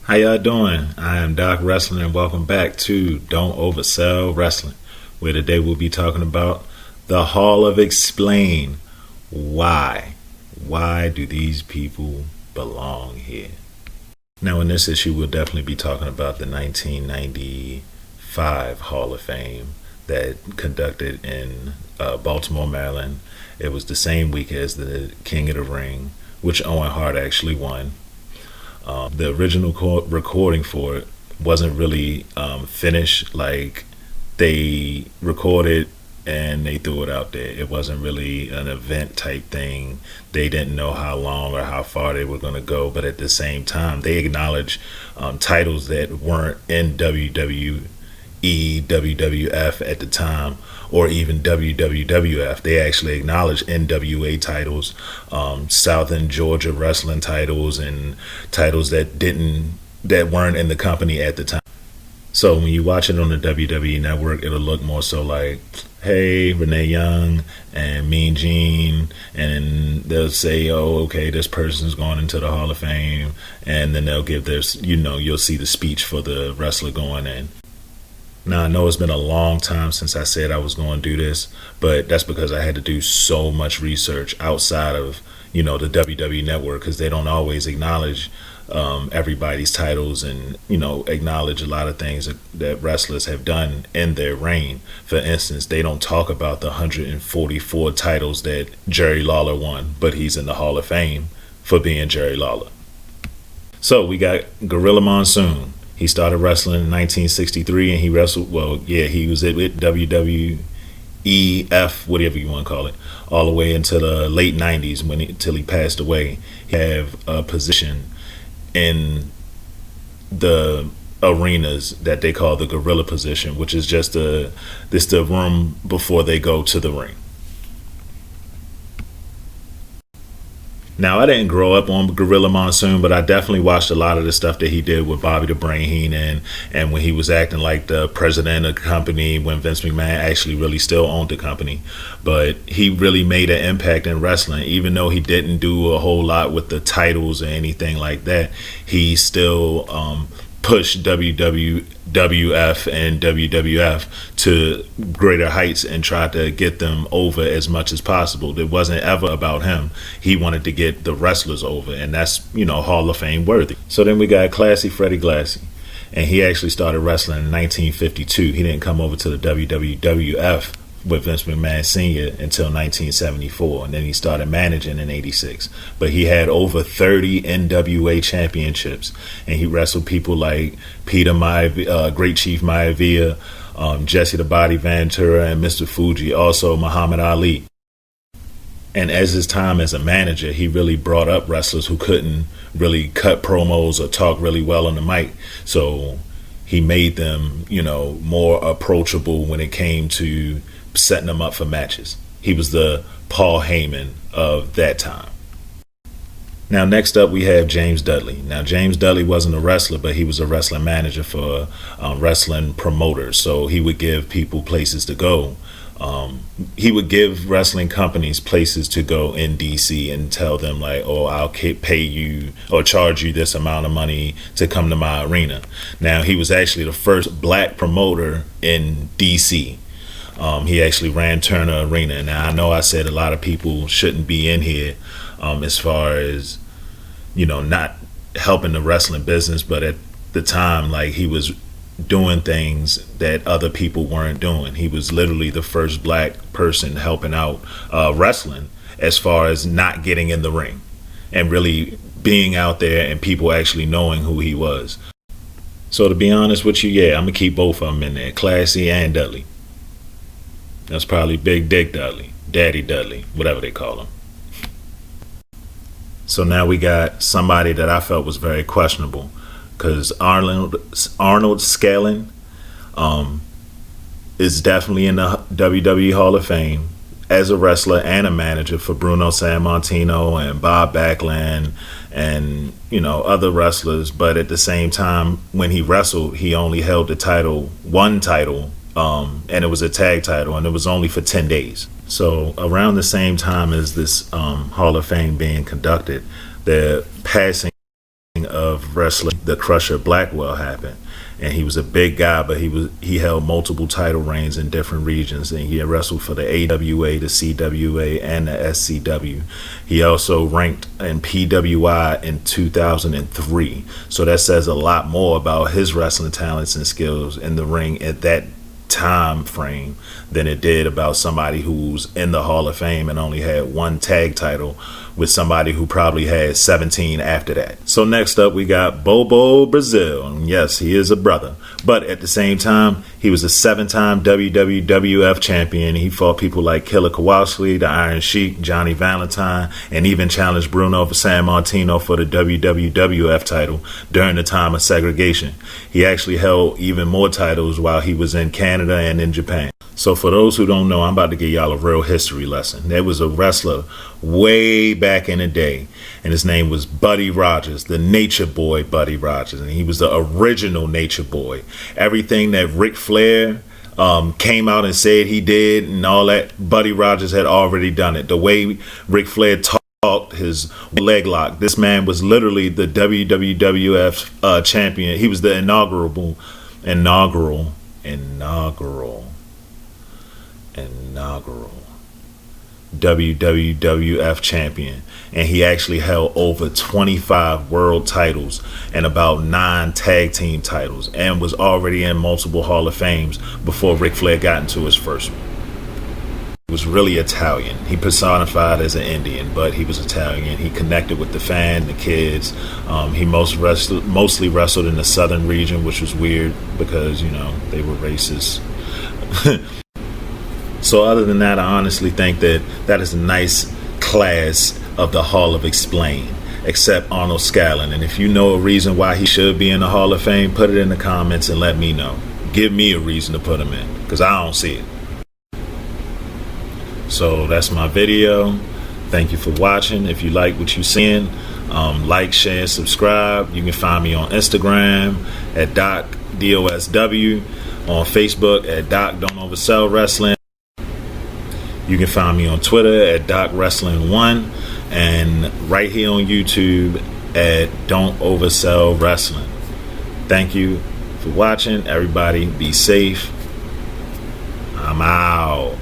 How y'all doing? I am Doc Wrestling and welcome back to Don't Oversell Wrestling, where today we'll be talking about the Hall of Explain. Why? Why do these people belong here? Now in this issue we'll definitely be talking about the 1995 Hall of Fame that conducted in Baltimore, Maryland. It was the same week as the King of the Ring, which Owen Hart actually won. The original recording for it wasn't really finished. Like, they recorded and they threw it out there. It wasn't really an event type thing. They didn't know how long or how far they were going to go, but at the same time they acknowledged titles that weren't in WWE, WWF at the time, or even WWF. They actually acknowledged NWA titles, Southern Georgia wrestling titles, and titles that weren't in the company at the time. So when you watch it on the WWE network, it'll look more so like, hey, Renee Young and Mean Gene, and they'll say, oh, okay, this person's going into the Hall of Fame, and then they'll give their, you'll see the speech for the wrestler going in. Now, I know it's been a long time since I said I was going to do this, but that's because I had to do so much research outside of, the WWE network, because they don't always acknowledge everybody's titles and, acknowledge a lot of things that wrestlers have done in their reign. For instance, they don't talk about the 144 titles that Jerry Lawler won, but he's in the Hall of Fame for being Jerry Lawler. So we got Gorilla Monsoon. He started wrestling in 1963, and he wrestled, he was with WWEF, whatever you want to call it, all the way into the late 90s until he passed away. He had a position in the arenas that they call the gorilla position, which is just the room before they go to the ring. Now, I didn't grow up on Gorilla Monsoon, but I definitely watched a lot of the stuff that he did with Bobby the Brain Heenan, and when he was acting like the president of the company, when Vince McMahon actually really still owned the company. But he really made an impact in wrestling. Even though he didn't do a whole lot with the titles or anything like that, he still pushed WWF and WWF to greater heights and tried to get them over as much as possible. It wasn't ever about him. He wanted to get the wrestlers over, and that's, Hall of Fame worthy. So then we got Classy Freddie Blassie, and he actually started wrestling in 1952. He didn't come over to the WWF with Vince McMahon Sr. until 1974, and then he started managing in 86. But he had over 30 NWA championships, and he wrestled people like Peter Great Chief Maivia, Jesse the Body Ventura, and Mr. Fuji, also Muhammad Ali. And as his time as a manager, he really brought up wrestlers who couldn't really cut promos or talk really well on the mic. So he made them, more approachable when it came to setting them up for matches. He was the Paul Heyman of that time. Now, next up we have James Dudley. Now, James Dudley wasn't a wrestler, but he was a wrestling manager for wrestling promoters. So he would give people places to go. He would give wrestling companies places to go in DC and tell them like, oh, I'll pay you or charge you this amount of money to come to my arena. Now, he was actually the first black promoter in DC. He actually ran Turner Arena. Now, I know I said a lot of people shouldn't be in here as far as, not helping the wrestling business, but at the time, like, he was doing things that other people weren't doing. He was literally the first black person helping out wrestling as far as not getting in the ring and really being out there and people actually knowing who he was. So to be honest with you, I'm going to keep both of them in there, Classy and Dudley. That's probably Big Dick Dudley, Daddy Dudley, whatever they call him. So now we got somebody that I felt was very questionable, because Arnold Scalin is definitely in the WWE Hall of Fame as a wrestler and a manager for Bruno Sammartino and Bob Backlund and other wrestlers. But at the same time, when he wrestled, he only held the one title. And it was a tag title, and it was only for 10 days. So around the same time as this Hall of Fame being conducted, the passing of of wrestler the Crusher Blackwell happened. And he was a big guy, but he held multiple title reigns in different regions, and he had wrestled for the AWA, the CWA, and the SCW. He also ranked in PWI in 2003, so that says a lot more about his wrestling talents and skills in the ring at that time frame than it did about somebody who's in the Hall of Fame and only had one tag title with somebody who probably had 17 after that. So next up we got Bobo Brazil. And yes, he is a brother, but at the same time he was a 7-time WWF champion. He fought people like Killer Kowalski, the Iron Sheik, Johnny Valentine, and even challenged Bruno Sammartino for the WWF title during the time of segregation. He actually held even more titles while he was in Canada and in Japan. So for those who don't know, I'm about to give y'all a real history lesson. There was a wrestler way back in the day, and his name was Buddy Rogers, the Nature Boy Buddy Rogers, and he was the original Nature Boy. Everything that Ric Flair came out and said he did and all that, Buddy Rogers had already done it. The way Ric Flair talked, his leg lock, this man was literally the WWF champion. He was the inaugural WWF champion, and he actually held over 25 world titles and about 9 tag team titles, and was already in multiple Hall of Fames before Ric Flair got into his first one. He was really Italian. He personified as an Indian, but he was Italian. He connected with the fan, the kids. He mostly wrestled in the southern region, which was weird because, you know, they were racist. So other than that, I honestly think that is a nice class of the Hall of Explain, except Arnold Scalin. And if you know a reason why he should be in the Hall of Fame, put it in the comments and let me know. Give me a reason to put him in, because I don't see it. So that's my video. Thank you for watching. If you like what you're seeing, like, share, subscribe. You can find me on Instagram at DosW, on Facebook at Doc Don't Oversell Wrestling. You can find me on Twitter at Doc Wrestling 1, and right here on YouTube at Don't Oversell Wrestling. Thank you for watching. Everybody be safe. I'm out.